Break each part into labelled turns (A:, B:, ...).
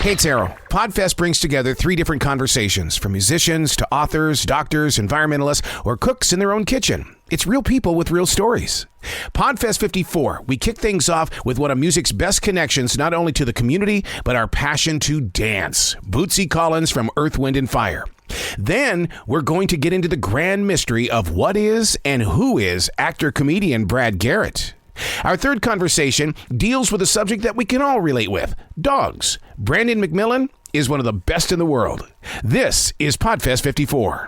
A: Hey, it's Arroe. Podfest brings together 3 different conversations, from musicians to authors, doctors, environmentalists, or cooks in their own kitchen. It's real people with real stories. Podfest 54, we kick things off with one of music's best connections, not only to the community, but our passion to dance. Bootsy Collins from Earth, Wind, and Fire. Then we're going to get into the grand mystery of what is and who is actor-comedian Brad Garrett. Our third conversation deals with a subject that we can all relate with, dogs. Brandon McMillan is one of the best in the world. This is Podfest 54.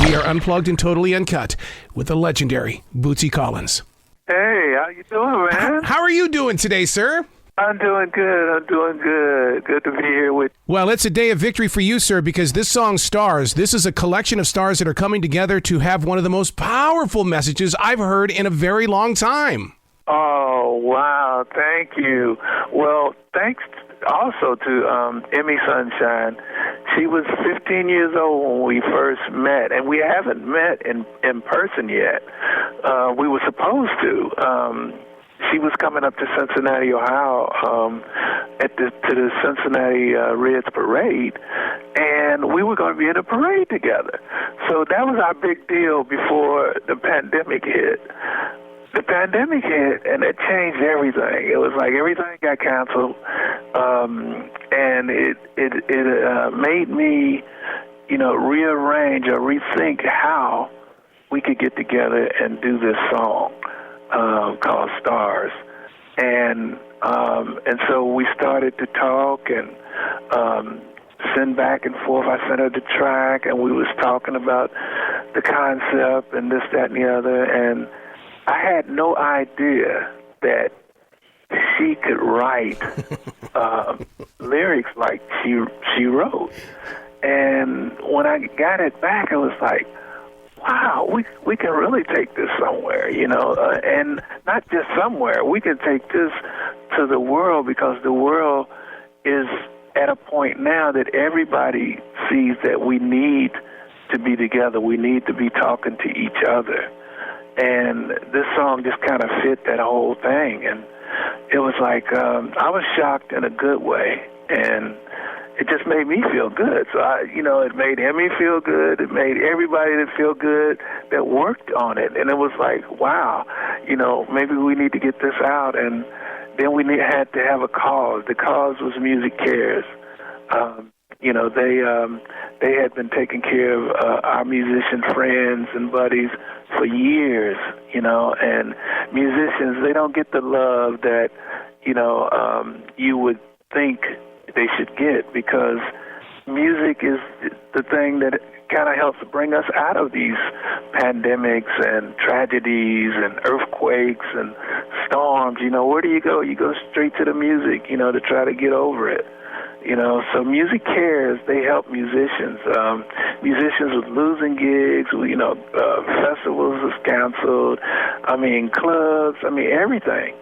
A: We are unplugged and totally uncut with the legendary Bootsy Collins.
B: Hey, how you doing, man?
A: How are you doing today, sir?
B: I'm doing good. Good to be here with you.
A: Well, it's a day of victory for you, sir, because this song, Stars, this is a collection of stars that are coming together to have one of the most powerful messages I've heard in a very long time.
B: Oh, wow. Thank you. Well, thanks also to Emmy Sunshine. She was 15 years old when we first met, and we haven't met in person yet. We were supposed to. She was coming up to Cincinnati, Ohio, to the Cincinnati Reds Parade, and we were going to be in a parade together. So that was our big deal before the pandemic hit. The pandemic hit, and it changed everything. It was like everything got canceled, and it made me, rearrange or rethink how we could get together and do this song called Stars. And so we started to talk and send back and forth. I sent her the track, and we was talking about the concept and this, that, and the other, and I had no idea that she could write lyrics like she wrote. And when I got it back, I was like, wow, we can really take this somewhere, and not just somewhere. We can take this to the world, because the world is at a point now that everybody sees that we need to be together. We need to be talking to each other. And this song just kind of fit that whole thing. And it was like, I was shocked in a good way. And it just made me feel good. So, it made Emmy feel good. It made everybody that feel good that worked on it. And it was like, wow, maybe we need to get this out. And then we had to have a cause. The cause was Music Cares. They had been taking care of our musician friends and buddies for years, and musicians, they don't get the love that, you would think they should get, because music is the thing that kind of helps bring us out of these pandemics and tragedies and earthquakes and storms. Where do you go? You go straight to the music, to try to get over it. So Music Cares, they help musicians. Musicians with losing gigs, festivals was canceled, clubs, everything.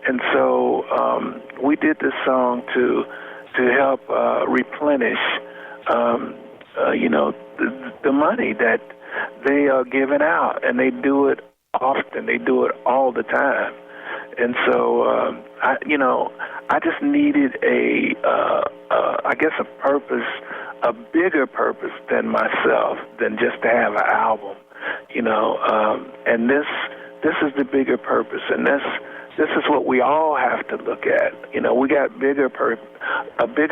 B: And so we did this song to help replenish, the money that they are giving out, and they do it often. They do it all the time. And so, I just needed a purpose, a bigger purpose than myself, than just to have an album, and this is the bigger purpose, and this is what we all have to look at. We got a bigger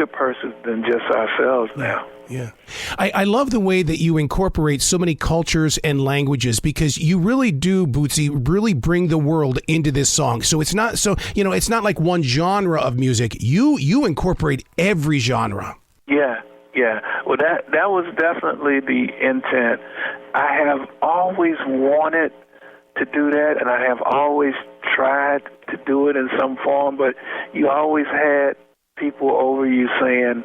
B: person than just ourselves now.
A: Yeah. I love the way that you incorporate so many cultures and languages, because you really do, Bootsy, really bring the world into this song. So it's not it's not like one genre of music. You incorporate every genre.
B: Yeah. Well, that was definitely the intent. I have always wanted to do that, and I have always tried to do it in some form, but you always had people over you saying,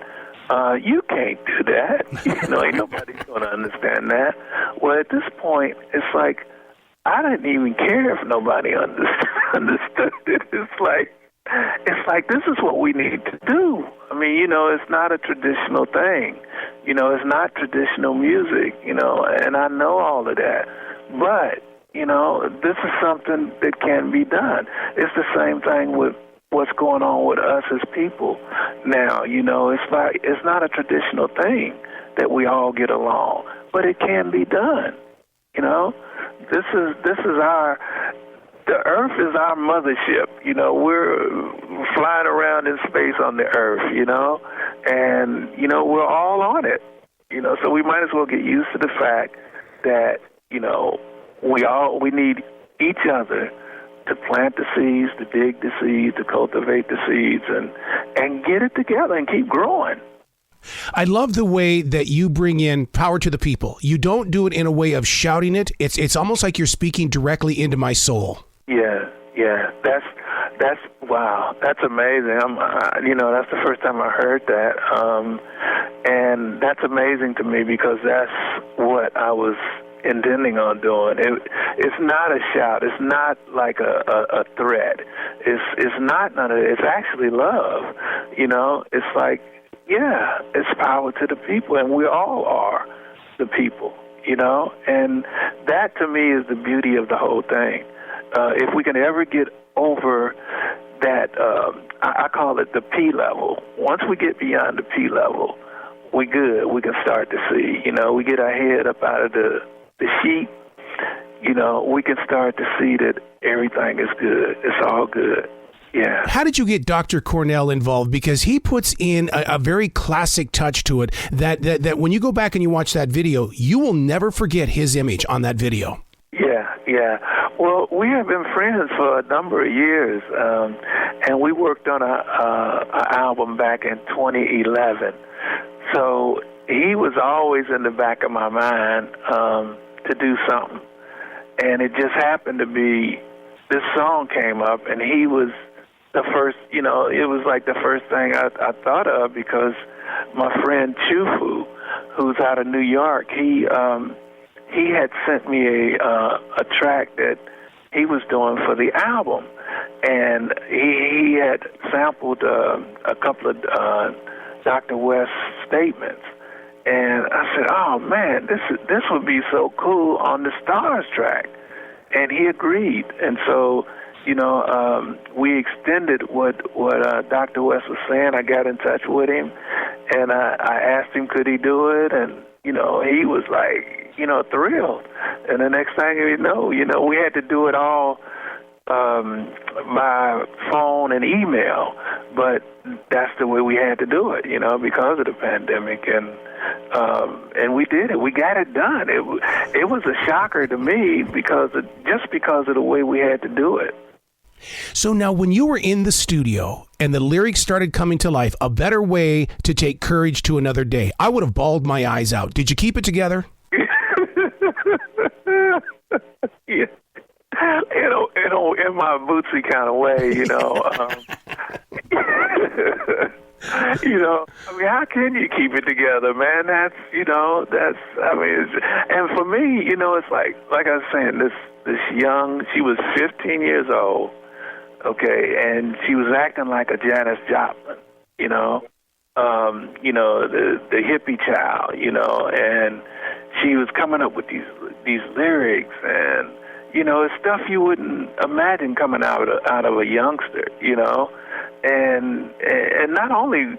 B: you can't do that. Ain't nobody's going to understand that. Well, at this point, it's like, I didn't even care if nobody understood it. It's like this is what we need to do. It's not a traditional thing. It's not traditional music, and I know all of that. But, this is something that can be done. It's the same thing with what's going on with us as people now. You know, it's not a traditional thing that we all get along, but it can be done. You know, the Earth is our mothership. You know, we're flying around in space on the Earth, you know, and, you know, we're all on it. You know, so we might as well get used to the fact that, you know, we need each other to plant the seeds, to dig the seeds, to cultivate the seeds, and get it together and keep growing.
A: I love the way that you bring in power to the people. You don't do it in a way of shouting it. It's almost like you're speaking directly into my soul.
B: Yeah. That's wow. That's amazing. You know, that's the first time I heard that, and that's amazing to me because that's what I was intending on doing. It's not a shout. It's not like a threat. It's not none of it. It's actually love. You know, it's like, yeah, it's power to the people, and we all are the people. You know, and that to me is the beauty of the whole thing. If we can ever get over that, I call it the P level. Once we get beyond the P level, we good. We can start to see. You know, we get our head up out of the sheet. You know, we can start to see that everything is good. It's all good. Yeah.
A: How did you get Dr. Cornell involved? Because he puts in a very classic touch to it that when you go back and you watch that video, you will never forget his image on that video.
B: Yeah. Well, we have been friends for a number of years, and we worked on an album back in 2011. So he was always in the back of my mind to do something. And it just happened to be this song came up, and he was the first, you know, it was like the first thing I thought of because my friend Chufu, who's out of New York, he had sent me a track that he was doing for the album, and he had sampled a couple of Dr. West's statements, and I said, "Oh man, this would be so cool on the Stars track," and he agreed, and so, you know, we extended what Dr. West was saying. I got in touch with him, and I asked him could he do it, and you know, he was like, you know, thrilled. And the next thing you know, we had to do it all by phone and email, but that's the way we had to do it, you know, because of the pandemic, and we did it. We got it done. It was a shocker to me because of the way we had to do it.
A: So now when you were in the studio and the lyrics started coming to life, a better way to take courage to another day, I would have bawled my eyes out. Did you keep it together?
B: Yeah. In my Bootsy kind of way, you know. You know, I mean, how can you keep it together, man? And for me, you know, it's like I was saying, this young, she was 15 years old, okay, and she was acting like a Janis Joplin, you know, the hippie child, you know, and she was coming up with these lyrics, and you know, it's stuff you wouldn't imagine coming out of a youngster, you know, and not only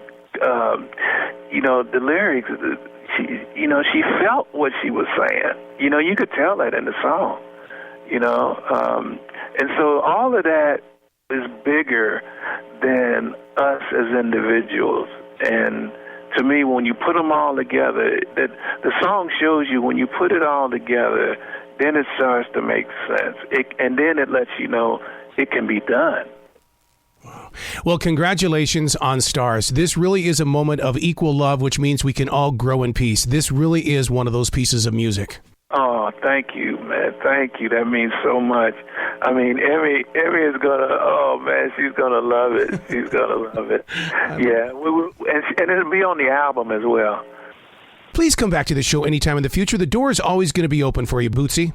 B: you know, the lyrics, she felt what she was saying, you know, you could tell that in the song, you know, and so all of that is bigger than us as individuals. And to me, when you put them all together, that the song shows you when you put it all together, then it starts to make sense. And then it lets you know it can be done.
A: Wow. Well, congratulations on Stars. This really is a moment of equal love, which means we can all grow in peace. This really is one of those pieces of music.
B: Oh, thank you, man. Thank you. That means so much. I mean, Emmy is oh, man, she's going to love it. She's going to love it. Yeah. And it'll be on the album as well.
A: Please come back to the show anytime in the future. The door is always going to be open for you, Bootsy.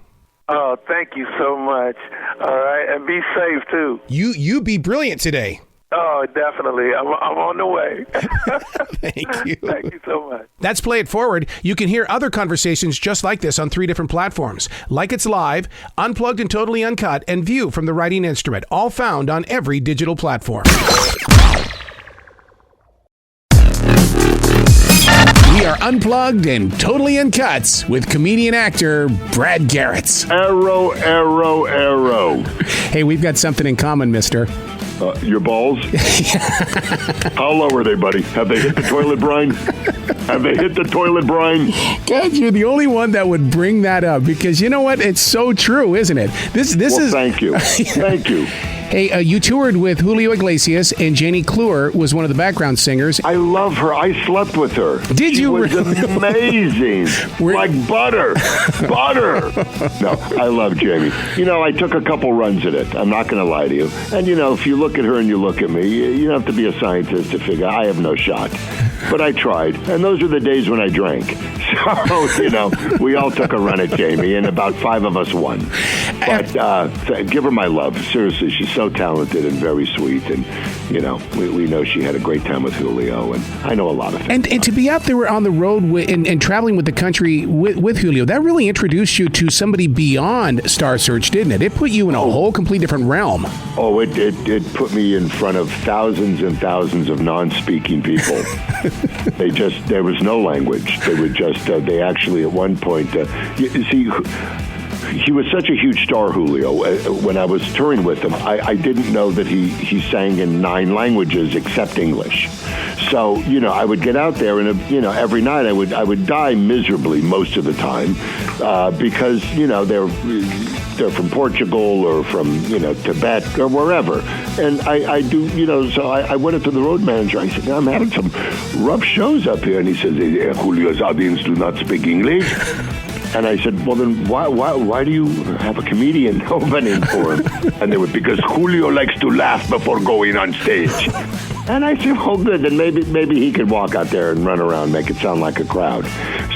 B: Oh, thank you so much. All right. And be safe, too.
A: You be brilliant today.
B: Oh, Oh, definitely. I'm on the way.
A: Thank you.
B: Thank you so much.
A: That's Play It Forward. You can hear other conversations just like this on 3 different platforms. Like It's Live, Unplugged and Totally Uncut, and View from the Writing Instrument, all found on every digital platform. We are unplugged and totally uncut with comedian actor Brad Garrett.
C: Arroe, Arroe, Arroe.
A: Hey, we've got something in common, mister.
C: Your balls? How low are they, buddy? Have they hit the toilet brine? Have they hit the toilet brine?
A: God, you're the only one that would bring that up because you know what? It's so true, isn't it? This is.
C: Thank you. Thank you.
A: Hey, you toured with Julio Iglesias, and Janie Kluwer was one of the background singers.
C: I love her. I slept with her.
A: Did you?
C: She was amazing. Like butter. Butter. No, I love Jamie. You know, I took a couple runs at it. I'm not going to lie to you. And, you know, if you look at her and you look at me, you don't have to be a scientist to figure I have no shot. But I tried. And those were the days when I drank. So, you know, we all took a run at Jamie, and about 5 of us won. But give her my love. Seriously, she's so talented and very sweet. And, you know, we know she had a great time with Julio. And I know a lot of things.
A: And to be out there on the road and traveling with the country with Julio, that really introduced you to somebody beyond Star Search, didn't it? It put you in a whole complete different realm. Oh,
C: it put me in front of thousands and thousands of non-speaking people. There was no language. They would just, they actually at one point, you see, he was such a huge star, Julio. When I was touring with him, I didn't know that he sang in 9 languages except English. So, you know, I would get out there and, you know, every night I would die miserably most of the time because, you know, they're from Portugal or from, you know, Tibet or wherever. And I do, you know, so I went up to the road manager. I said, I'm having some rough shows up here. And he says, Julio's audience do not speak English. And I said, well, then why do you have a comedian opening for him? And they were, because Julio likes to laugh before going on stage. And I said, oh, good, then maybe he could walk out there and run around, make it sound like a crowd.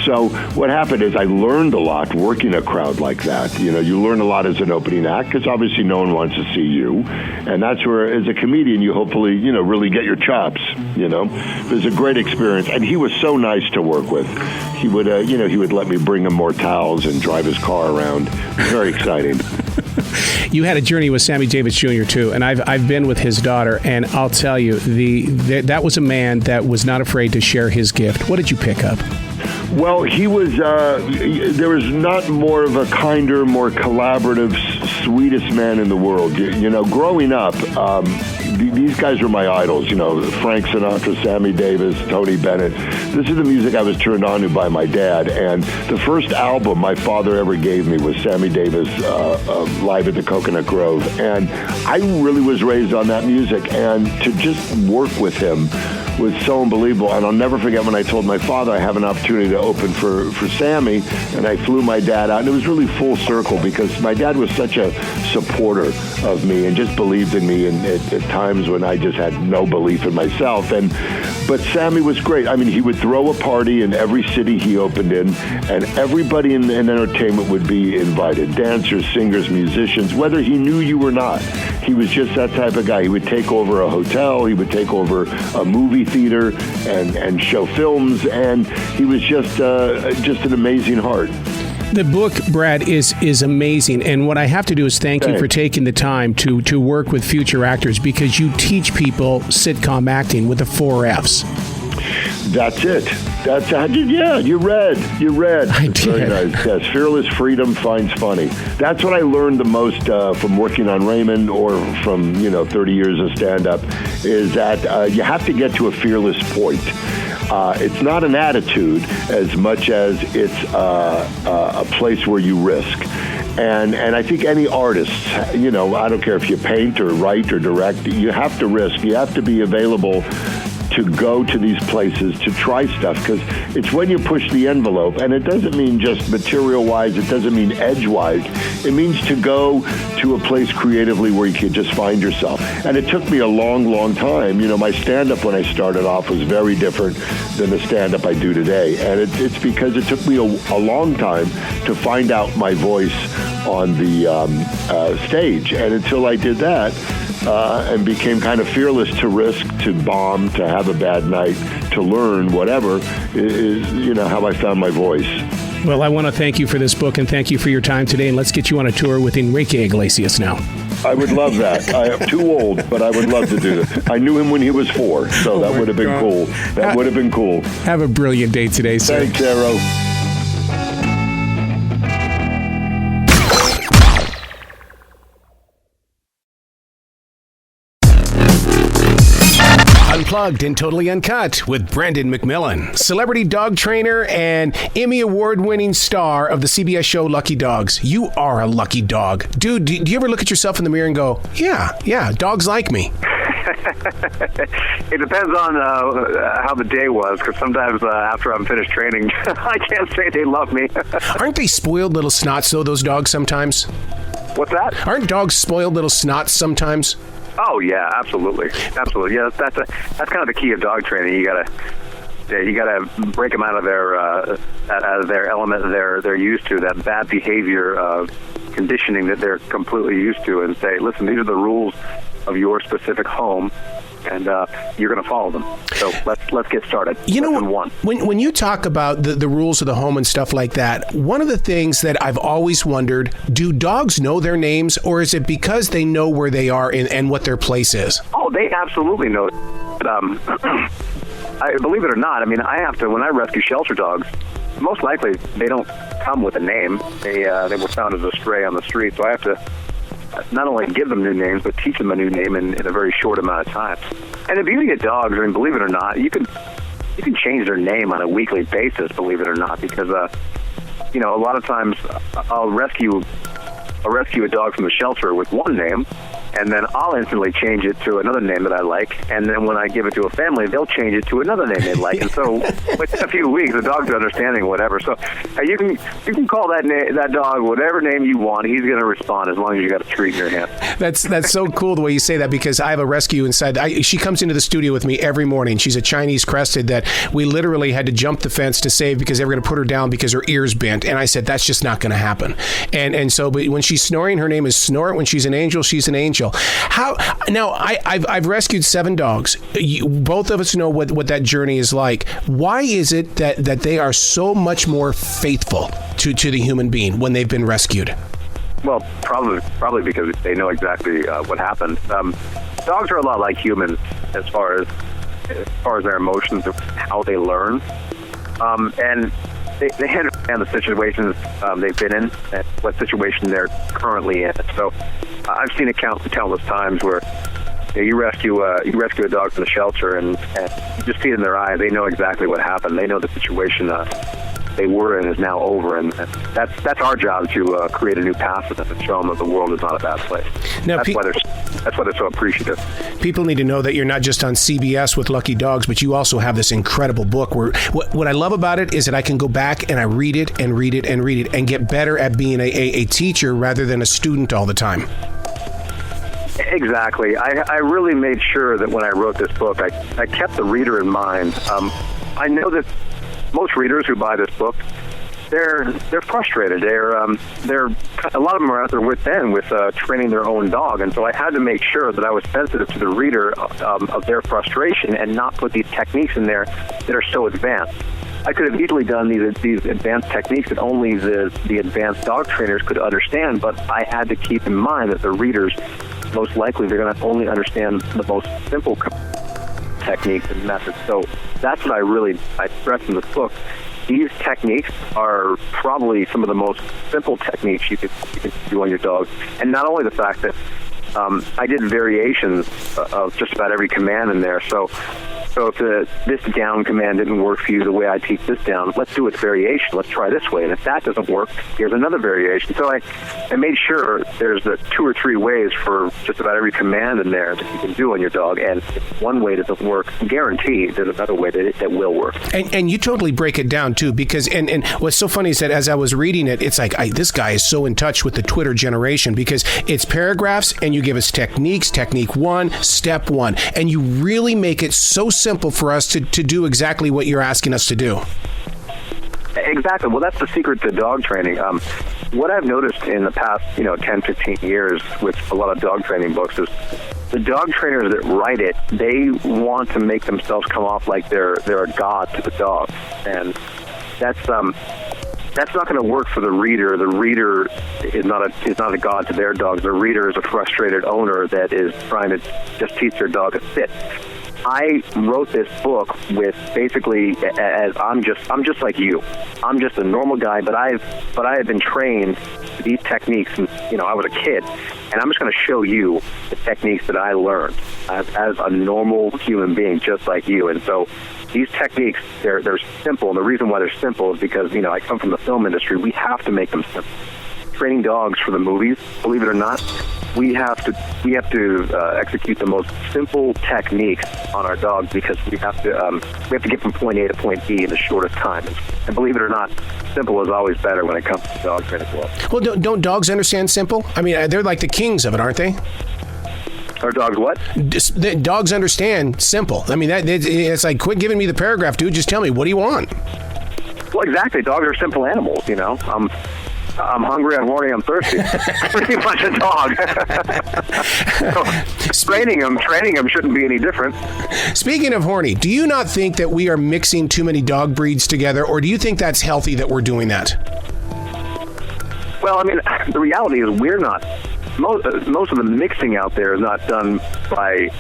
C: So what happened is I learned a lot working a crowd like that. You know, you learn a lot as an opening act because obviously no one wants to see you. And that's where, as a comedian, you hopefully, you know, really get your chops, you know. It was a great experience. And he was so nice to work with. He would, you know, he would let me bring him more towels and drive his car around. Very exciting.
A: You had a journey with Sammy Davis Jr. too, and I've been with his daughter, and I'll tell you, that was a man that was not afraid to share his gift. What did you pick up?
C: Well, he was, there was not more of a kinder, more collaborative, sweetest man in the world. You know, growing up, these guys were my idols, you know, Frank Sinatra, Sammy Davis, Tony Bennett. This is the music I was turned on to by my dad. And the first album my father ever gave me was Sammy Davis, Live at the Coconut Grove. And I really was raised on that music. And to just work with him was so unbelievable. And I'll never forget when I told my father I have an opportunity to open for Sammy, and I flew my dad out. And it was really full circle because my dad was such a supporter of me and just believed in me at times when I just had no belief in myself. But Sammy was great. I mean, he would throw a party in every city he opened in, and everybody in entertainment would be invited. Dancers, singers, musicians, whether he knew you or not. He was just that type of guy. He would take over a hotel, he would take over a movie theater and show films, and he was just an amazing heart.
A: The book, Brad, is amazing, and what I have to do is thank you for taking the time to work with future actors because you teach people sitcom acting with the 4 Fs.
C: That's it. Yeah, you read.
A: I did.
C: Very nice. Yes, fearless freedom finds funny. That's what I learned the most from working on Raymond or from, 30 years of stand-up, is that you have to get to a fearless point. It's not an attitude as much as it's a place where you risk. And I think any artist, I don't care if you paint or write or direct, you have to risk. You have to be available to go to these places to try stuff, because it's when you push the envelope, and it doesn't mean just material-wise, it doesn't mean edge-wise, it means to go to a place creatively where you can just find yourself. And it took me a long, long time. My stand-up when I started off was very different than the stand-up I do today, and it's because it took me a long time to find out my voice on the stage. And until I did that, and became kind of fearless to risk, to bomb, to have a bad night, to learn, whatever, is how I found my voice.
A: Well, I want to thank you for this book and thank you for your time today. And let's get you on a tour with Enrique Iglesias now.
C: I would love that. I am too old, but I would love to do that. I knew him when he was 4, so that would have been cool. That would have been cool.
A: Have a brilliant day today, sir.
C: Thanks, Arroe.
A: Unplugged and Totally Uncut with Brandon McMillan, celebrity dog trainer and Emmy Award-winning star of the CBS show Lucky Dogs. You are a lucky dog. Dude, do you ever look at yourself in the mirror and go, yeah, dogs like me?
D: It depends on how the day was, because sometimes after I'm finished training, I can't say they love me.
A: Aren't they spoiled little snots, though, those dogs sometimes?
D: What's that?
A: Aren't dogs spoiled little snots sometimes?
D: Oh yeah, absolutely. Yeah, that's kind of the key of dog training. You gotta break them out of their element they're used to, that bad behavior conditioning that they're completely used to, and say, listen, these are the rules of your specific home, and you're going to follow them. So let's get started.
A: When you talk about the rules of the home and stuff like that, one of the things that I've always wondered, do dogs know their names, or is it because they know where they are and what their place is?
D: Oh, they absolutely know. I believe it or not, I mean, when I rescue shelter dogs, most likely they don't come with a name. They were found as a stray on the street, so I have to not only give them new names, but teach them a new name in a very short amount of time. And the beauty of dogs, I mean, believe it or not, you can change their name on a weekly basis, believe it or not, because a lot of times I'll rescue a dog from the shelter with one name, and then I'll instantly change it to another name that I like, and then when I give it to a family, they'll change it to another name they like, and so within a few weeks, the dog's understanding whatever. So you can call that dog whatever name you want. He's going to respond as long as you got a treat in your hand.
A: That's so cool the way you say that, because I have a rescue inside. She comes into the studio with me every morning. She's a Chinese crested that we literally had to jump the fence to save because they were going to put her down because her ears bent, and I said that's just not going to happen. And so, but when she's snoring, her name is Snort. When she's an angel, she's an angel. I've rescued 7 dogs. Both of us know what that journey is like. Why is it that they are so much more faithful to the human being when they've been rescued?
D: Well, probably because they know exactly what happened. Dogs are a lot like humans as far as their emotions and how they learn, and they understand the situations they've been in and what situation they're currently in. So I've seen it countless times where you rescue a dog from the shelter and you just see it in their eyes. They know exactly what happened. They know the situation they were in is now over, and that's our job to create a new path for them and show them that the world is not a bad place. Now, that's why they're so appreciative.
A: People need to know that you're not just on CBS with Lucky Dogs, but you also have this incredible book. Where what I love about it is that I can go back and I read it and read it and read it and get better at being a teacher rather than a student all the time.
D: Exactly. I really made sure that when I wrote this book, I kept the reader in mind. I know that most readers who buy this book, they're frustrated. They're a lot of them are out there with training their own dog, and so I had to make sure that I was sensitive to the reader of their frustration and not put these techniques in there that are so advanced. I could have easily done these advanced techniques that only the advanced dog trainers could understand, but I had to keep in mind that the readers, most likely, they're going to only understand the most simple techniques and methods. So that's what I stress in this book. These techniques are probably some of the most simple techniques you can do on your dog. And not only the fact that I did variations of just about every command in there. So if this down command didn't work for you the way I teach this down, let's do its variation. Let's try this way. And if that doesn't work, here's another variation. So I made sure there's 2 or 3 ways for just about every command in there that you can do on your dog. And if one way doesn't work, guaranteed there's another way that will work.
A: And you totally break it down, too, because and what's so funny is that as I was reading it, it's like, this guy is so in touch with the Twitter generation, because it's paragraphs and you give us techniques, technique 1, step 1, and you really make it so simple for us to do exactly what you're asking us to do.
D: Exactly. Well, that's the secret to dog training. What I've noticed in the past, 10, 15 years with a lot of dog training books is the dog trainers that write it, they want to make themselves come off like they're a god to the dog. And that's not going to work for the reader. The reader is not a god to their dog. The reader is a frustrated owner that is trying to just teach their dog to sit. I wrote this book with basically as I'm just like you. I'm just a normal guy, but I have been trained these techniques since I was a kid, and I'm just going to show you the techniques that I learned as a normal human being, just like you. And so these techniques, they're simple, and the reason why they're simple is because I come from the film industry. We have to make them simple. Training dogs for the movies, believe it or not, we have to execute the most simple techniques on our dogs because we have to get from point A to point B in the shortest time. And believe it or not, simple is always better when it comes to dog training as well.
A: Well, don't dogs understand simple? I mean, they're like the kings of it, aren't they?
D: Our dogs what?
A: Dogs understand simple. I mean, it's like, quit giving me the paragraph, dude. Just tell me, what do you want?
D: Well, exactly. Dogs are simple animals, I'm hungry, I'm horny, I'm thirsty. Pretty much a dog. So, training them shouldn't be any different.
A: Speaking of horny, do you not think that we are mixing too many dog breeds together, or do you think that's healthy that we're doing that?
D: Well, I mean, the reality is we're not. Most of the mixing out there is not done by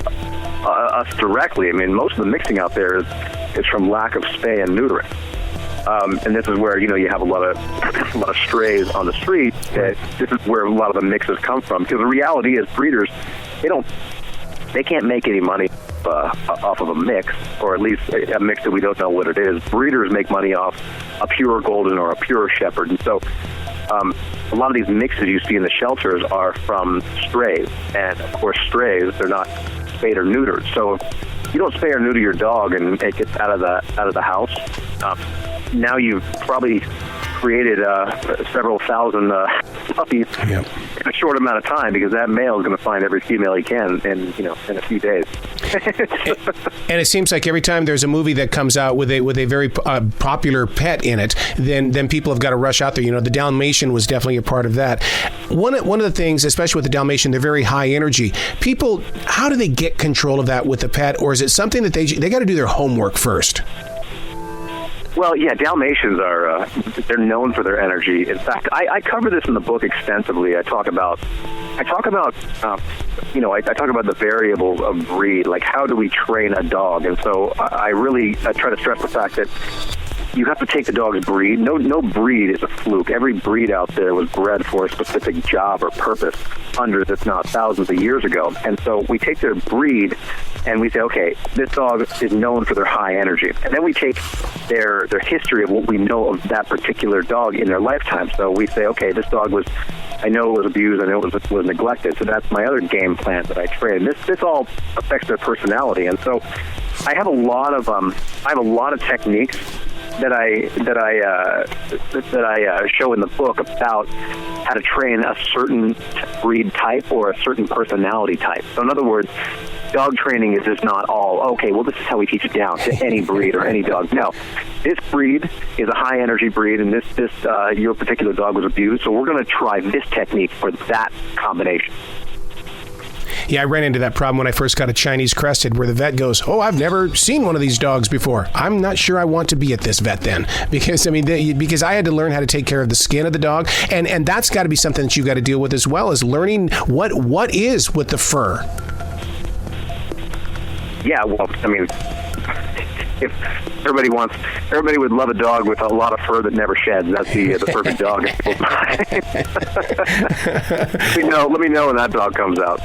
D: us directly. I mean, most of the mixing out there is from lack of spay and neutering. And this is where you have a lot of strays on the street. This is where a lot of the mixes come from. Because the reality is, breeders they can't make any money off of a mix, or at least a mix that we don't know what it is. Breeders make money off a pure golden or a pure shepherd, and so a lot of these mixes you see in the shelters are from strays. And of course, strays, they're not spayed or neutered. So if you don't spay or neuter your dog and it gets out of the house, now you've probably created several thousand puppies in a short amount of time, because that male is going to find every female he can in a few days.
A: And it seems like every time there's a movie that comes out with a very popular pet in it, then people have got to rush out there. The Dalmatian was definitely a part of that. One of the things, especially with the Dalmatian, they're very high energy. People, how do they get control of that with the pet, or is it something that they got to do their homework first?
D: Well, yeah, Dalmatians they're known for their energy. In fact, I cover this in the book extensively. I talk about the variable of breed, like how do we train a dog? And so I try to stress the fact that you have to take the dog's breed. No breed is a fluke. Every breed out there was bred for a specific job or purpose hundreds, if not thousands of years ago. And so we take their breed and we say, okay, this dog is known for their high energy. And then we take their history of what we know of that particular dog in their lifetime. So we say, okay, this dog I know it was abused, I know it was neglected. So that's my other game plan that I train. This all affects their personality. And so I have a lot of techniques that I show in the book about how to train a certain breed type or a certain personality type. So in other words, dog training is just not all, okay, well, this is how we teach it down to any breed or any dog. No, this breed is a high energy breed, and your particular dog was abused, so we're going to try this technique for that combination.
A: Yeah, I ran into that problem when I first got a Chinese crested, where the vet goes, "Oh, I've never seen one of these dogs before." I'm not sure I want to be at this vet then, because I had to learn how to take care of the skin of the dog, and that's got to be something that you got to deal with as well, as learning what is with the fur.
D: Yeah, well, I mean, if everybody would love a dog with a lot of fur that never sheds. That's the perfect dog. Let me know when that dog comes out.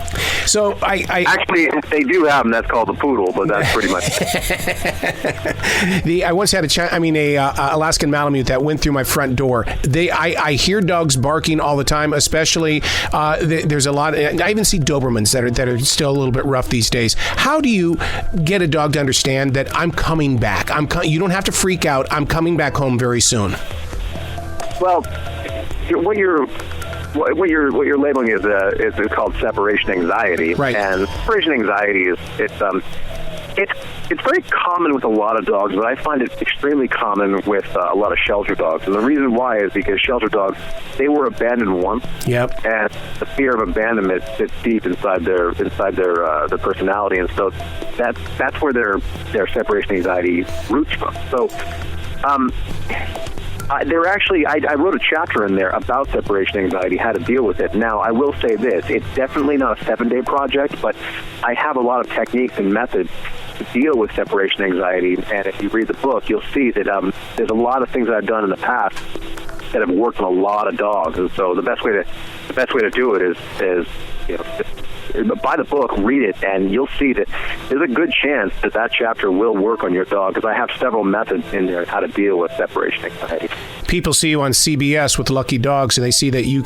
A: So I
D: actually, if they do have them, that's called a poodle, but that's pretty much
A: I once had a Alaskan Malamute that went through my front door. I hear dogs barking all the time, especially there's a lot. I even see Dobermans that are still a little bit rough these days. How do you get a dog to understand that I'm coming back? You don't have to freak out. I'm coming back home very soon.
D: Well, what you're labeling is called separation anxiety.
A: Right.
D: And separation anxiety is It's very common with a lot of dogs, but I find it extremely common with a lot of shelter dogs. And the reason why is because shelter dogs, they were abandoned once.
A: Yep.
D: And the fear of abandonment sits deep inside their personality, and so that's where their separation anxiety roots from. So, I wrote a chapter in there about separation anxiety, how to deal with it. Now, I will say this, it's definitely not a 7-day project, but I have a lot of techniques and methods to deal with separation anxiety, and if you read the book, you'll see that there's a lot of things that I've done in the past that have worked on a lot of dogs, and so the best way to do it is buy the book, read it, and you'll see that there's a good chance that chapter will work on your dog, because I have several methods in there how to deal with separation anxiety.
A: People see you on CBS with Lucky Dogs, and they see that you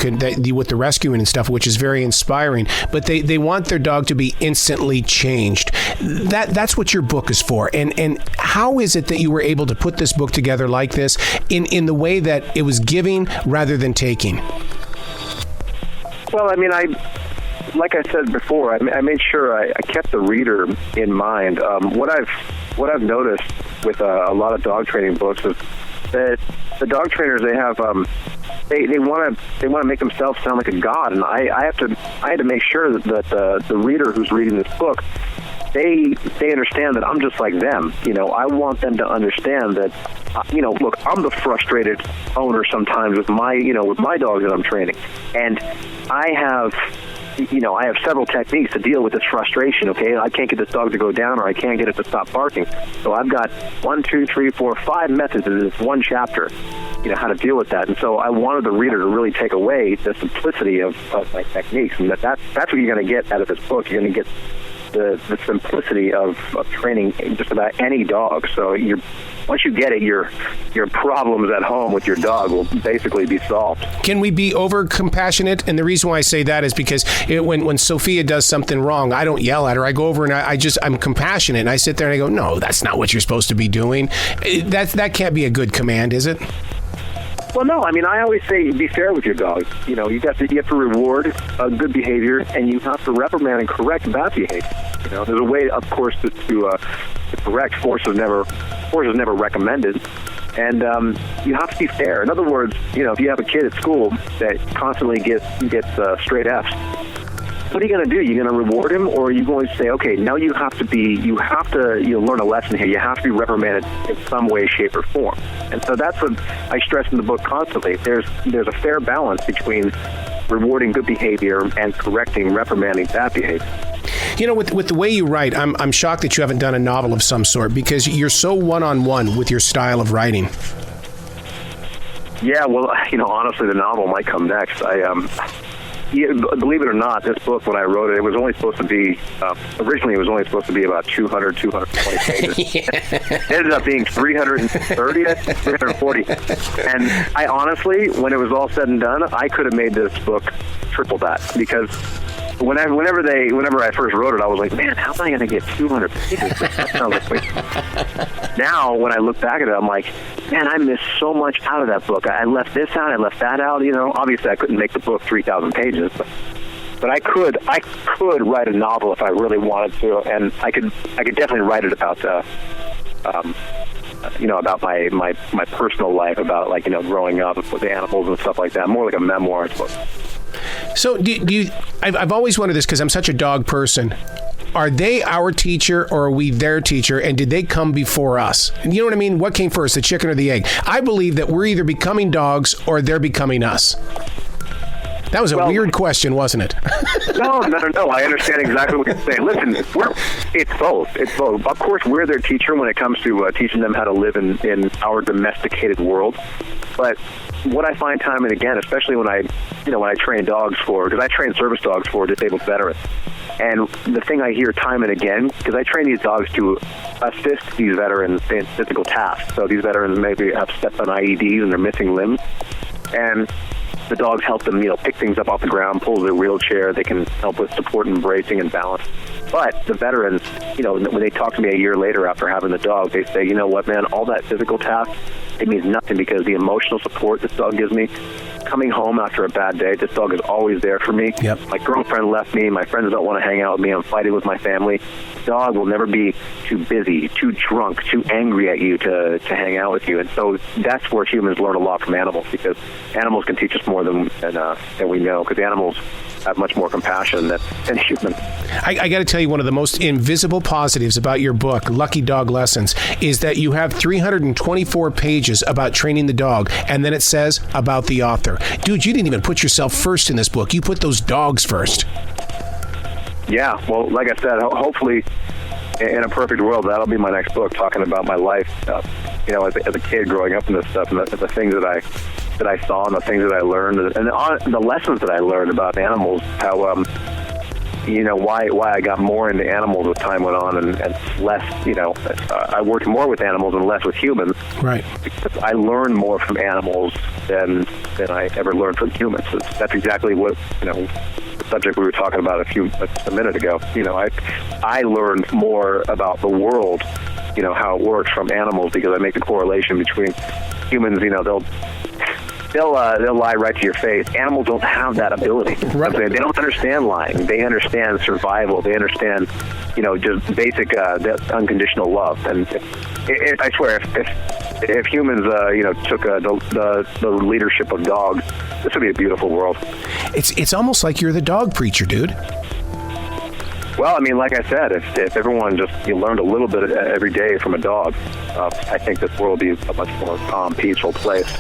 A: with the rescuing and stuff, which is very inspiring, but they want their dog to be instantly changed. That's what your book is for. And how is it that you were able to put this book together like this in the way that it was giving rather than taking?
D: Well, I mean, like I said before, I made sure I kept the reader in mind. What I've noticed with a lot of dog training books is that the dog trainers, they have they want to make themselves sound like a god, and I had to make sure that the reader who's reading this book, they understand that I'm just like them. I want them to understand that look, I'm the frustrated owner sometimes with my dogs that I'm training, and I have several techniques to deal with this frustration, okay? I can't get this dog to go down, or I can't get it to stop barking. So I've got 1, 2, 3, 4, 5 methods in this one chapter, how to deal with that. And so I wanted the reader to really take away the simplicity of my techniques, and that's what you're going to get out of this book. You're going to get the simplicity of training just about any dog. So once you get it, your problems at home with your dog will basically be solved.
A: Can we be over compassionate? And the reason why I say that is because when Sophia does something wrong, I don't yell at her. I go over and I'm compassionate, and I sit there and I go, no, that's not what you're supposed to be doing. That can't be a good command, is it?
D: Well, no. I mean, I always say be fair with your dog. You have to reward good behavior, and you have to reprimand and correct bad behavior. There's a way, of course, to correct. Force is never recommended, and you have to be fair. In other words, if you have a kid at school that constantly gets straight Fs, what are you going to do? You're going to reward him, or are you going to say, okay, now you have to learn a lesson here. You have to be reprimanded in some way, shape, or form. And so that's what I stress in the book constantly. There's a fair balance between rewarding good behavior and reprimanding bad behavior.
A: With the way you write, I'm shocked that you haven't done a novel of some sort, because you're so one-on-one with your style of writing.
D: Yeah, well, honestly, the novel might come next. Believe it or not, this book, when I wrote it, it was only supposed to be, originally it was only supposed to be about 220 pages. It ended up being 330, 340. And I honestly, when it was all said and done, I could have made this book triple that, because whenever I first wrote it, I was like, man, how am I going to get 200 pages? That sounds like wait. Now, when I look back at it, I'm like, man, I missed so much out of that book. I left this out, I left that out. Obviously, I couldn't make the book 3,000 pages, but I could write a novel if I really wanted to, and I could definitely write it about about my personal life, about growing up with the animals and stuff like that. More like a memoir, I suppose.
A: So I've always wondered this, because I'm such a dog person. Are they our teacher, or are we their teacher? And did they come before us? And you know what I mean? What came first, the chicken or the egg? I believe that we're either becoming dogs or they're becoming us. That was a weird question, wasn't it?
D: No. I understand exactly what you're saying. Listen, it's both. It's both. Of course, we're their teacher when it comes to teaching them how to live in our domesticated world. But what I find time and again, especially when I train dogs because I train service dogs for disabled veterans. And the thing I hear time and again, because I train these dogs to assist these veterans in physical tasks. So these veterans maybe have stepped on IEDs and they're missing limbs. And the dogs help them, pick things up off the ground, pull their wheelchair. They can help with support and bracing and balance. But the veterans, when they talk to me a year later after having the dog, they say, you know what, man, all that physical task, it means nothing, because the emotional support this dog gives me, coming home after a bad day. This dog is always there for me.
A: Yep.
D: My girlfriend left me. My friends don't want to hang out with me. I'm fighting with my family. Dog will never be too busy, too drunk, too angry at you to hang out with you. And so that's where humans learn a lot from animals, because animals can teach us more than we know, because animals have much more compassion than humans.
A: I got to tell you, one of the most invisible positives about your book, Lucky Dog Lessons, is that you have 324 pages about training the dog, and then it says about the author. Dude, you didn't even put yourself first in this book. You put those dogs first. Yeah,
D: well, like I said, hopefully in a perfect world, that'll be my next book, talking about my life, as a kid growing up in this stuff, and the things that I saw and the things that I learned, and the lessons that I learned about animals, how, why I got more into animals as time went on, and less, I worked more with animals and less with humans.
A: Right.
D: Because I learned more from animals than I ever learned from humans. That's exactly what, the subject we were talking about a minute ago. I learned more about the world, how it works from animals, because I make the correlation between humans, they'll lie right to your face. Animals don't have that ability.
A: Right.
D: They don't understand lying. They understand survival. They understand, just basic unconditional love. And I swear, if humans, took the leadership of dogs, this would be a beautiful world.
A: It's almost like you're the dog preacher, dude.
D: Well, I mean, like I said, if everyone just learned a little bit every day from a dog, I think this world would be a much more calm, peaceful place.